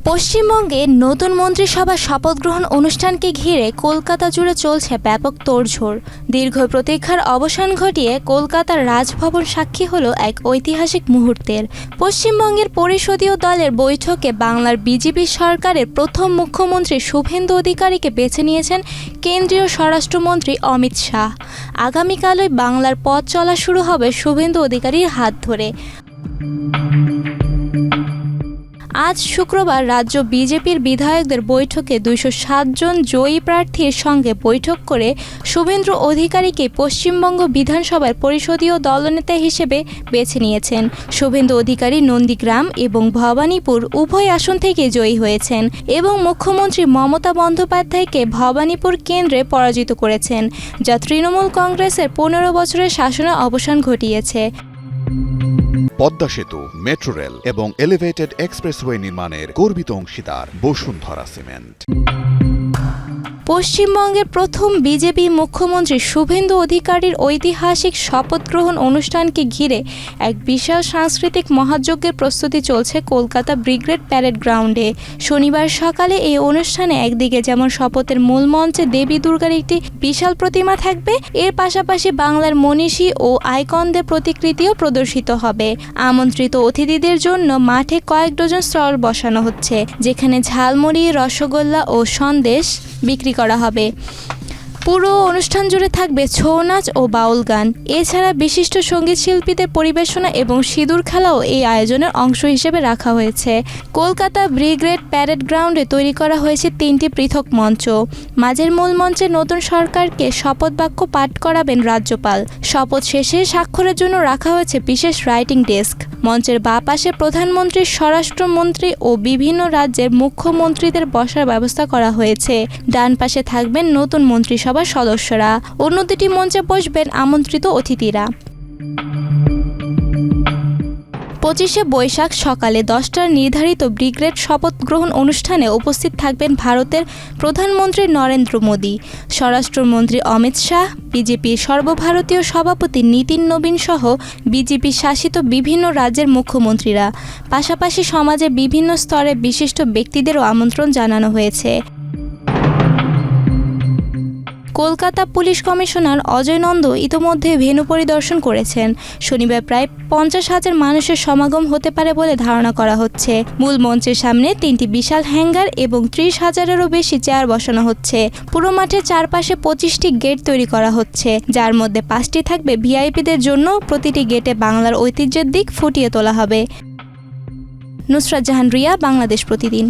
পশ্চিমবঙ্গে নতুন মন্ত্রিসভার শপথ গ্রহণ অনুষ্ঠানকে ঘিরে কলকাতা জুড়ে চলছে ব্যাপক তোড়জোড়। দীর্ঘ প্রতীক্ষার অবসান ঘটিয়ে কলকাতার রাজভবন সাক্ষী হলো এক ঐতিহাসিক মুহূর্তের। পশ্চিমবঙ্গের পরিষদীয় দলের বৈঠকে বাংলার বিজেপি সরকারের প্রথম মুখ্যমন্ত্রী শুভেন্দু অধিকারীকে বেছে নিয়েছেন কেন্দ্রীয় স্বরাষ্ট্রমন্ত্রী অমিত শাহ। আগামীকালই বাংলার পথ চলা শুরু হবে শুভেন্দু অধিকারীর হাত ধরে। আজ শুক্রবার রাজ্য বিজেপির বিধায়কদের বৈঠকে 207 জন জয়ী প্রার্থীর সঙ্গে বৈঠক করে শুভেন্দু অধিকারীকে পশ্চিমবঙ্গ বিধানসভার পরিষদীয় দলনেতা হিসেবে বেছে নিয়েছেন। শুভেন্দু অধিকারী নন্দীগ্রাম এবং ভবানীপুর উভয় আসন থেকে জয়ী হয়েছেন এবং মুখ্যমন্ত্রী মমতা বন্দ্যোপাধ্যায়কে ভবানীপুর কেন্দ্রে পরাজিত করেছেন, যা তৃণমূল কংগ্রেসের 15 বছরের শাসনের অবসান ঘটিয়েছে। পদ্মা সেতু, মেট্রো রেল এবং এলিভেটেড এক্সপ্রেসওয়ে নির্মাণের গর্বিত অংশীদার বসুন্ধরা সিমেন্ট। পশ্চিমবঙ্গের প্রথম বিজেপি মুখ্যমন্ত্রী শুভেন্দু অধিকারীর ঐতিহাসিক শপথ গ্রহণ অনুষ্ঠানকে ঘিরে এক বিশাল সাংস্কৃতিক মহাযজ্ঞের প্রস্তুতি চলছে কলকাতা ব্রিগেড প্যারেড গ্রাউন্ডে। শনিবার সকালে এই অনুষ্ঠানে একদিকে যেমন শপথের মূল মঞ্চে দেবী দুর্গার একটি বিশাল প্রতিমা থাকবে, এর পাশাপাশি বাংলার মনীষী ও আইকনদের প্রতিকৃতিও প্রদর্শিত হবে। আমন্ত্রিত অতিথিদের জন্য মাঠে কয়েক ডজন স্টল বসানো হচ্ছে, যেখানে ঝালমুড়ি, রসগোল্লা ও সন্দেশ বিক্রি করা হবে। পুরো অনুষ্ঠান জুড়ে থাকবে ছৌ নাচ ও বাউল গান। এছাড়া বিশিষ্ট সঙ্গীত শিল্পীদের পরিবেশনা এবং সিঁদুর খেলাও এই আয়োজনের অংশ হিসেবে রাখা হয়েছে। কলকাতা ব্রিগেড প্যারেড গ্রাউন্ডে তৈরি করা হয়েছে 3টি পৃথক মঞ্চ। মাঝের মূল মঞ্চে নতুন সরকারকে শপথ বাক্য পাঠ করাবেন রাজ্যপাল। শপথ শেষে স্বাক্ষরের জন্য রাখা হয়েছে বিশেষ রাইটিং ডেস্ক। মঞ্চের বাঁ পাশে প্রধানমন্ত্রী, স্বরাষ্ট্রমন্ত্রী ও বিভিন্ন রাজ্যের মুখ্যমন্ত্রীদের বসার ব্যবস্থা করা হয়েছে। ডান পাশে থাকবেন নতুন মন্ত্রিসভার সদস্যরা। অন্য দুটি মঞ্চে বসবেন আমন্ত্রিত অতিথিরা। 25শে বৈশাখ সকালে 10টার নির্ধারিত ব্রিগেড শপথ গ্রহণ অনুষ্ঠানে উপস্থিত থাকবেন ভারতের প্রধানমন্ত্রী নরেন্দ্র মোদী, স্বরাষ্ট্রমন্ত্রী অমিত শাহ, বিজেপির সর্বভারতীয় সভাপতি নীতিন নবীন সহ বিজেপি শাসিত বিভিন্ন রাজ্যের মুখ্যমন্ত্রীরা। পাশাপাশি সমাজের বিভিন্ন স্তরে বিশিষ্ট ব্যক্তিদেরও আমন্ত্রণ জানানো হয়েছে। কলকাতা পুলিশ কমিশনার অজয় নন্দ ইতোমধ্যে ভেন্যু পরিদর্শন করেছেন। শনিবার প্রায় 50,000 মানুষের সমাগম হতে পারে বলে ধারণা করা হচ্ছে। মূল মঞ্চের সামনে 3টি বিশাল হ্যাঙ্গার এবং 30,000-এরও বেশি চেয়ার বসানো হচ্ছে। পুরো মাঠের চারপাশে 25টি গেট তৈরি করা হচ্ছে, যার মধ্যে 5টি থাকবে ভিআইপিদের জন্য। প্রতিটি গেটে বাংলার ঐতিহ্যের দিক ফুটিয়ে তোলা হবে। নুসরাত জাহান রিয়া, বাংলাদেশ প্রতিদিন।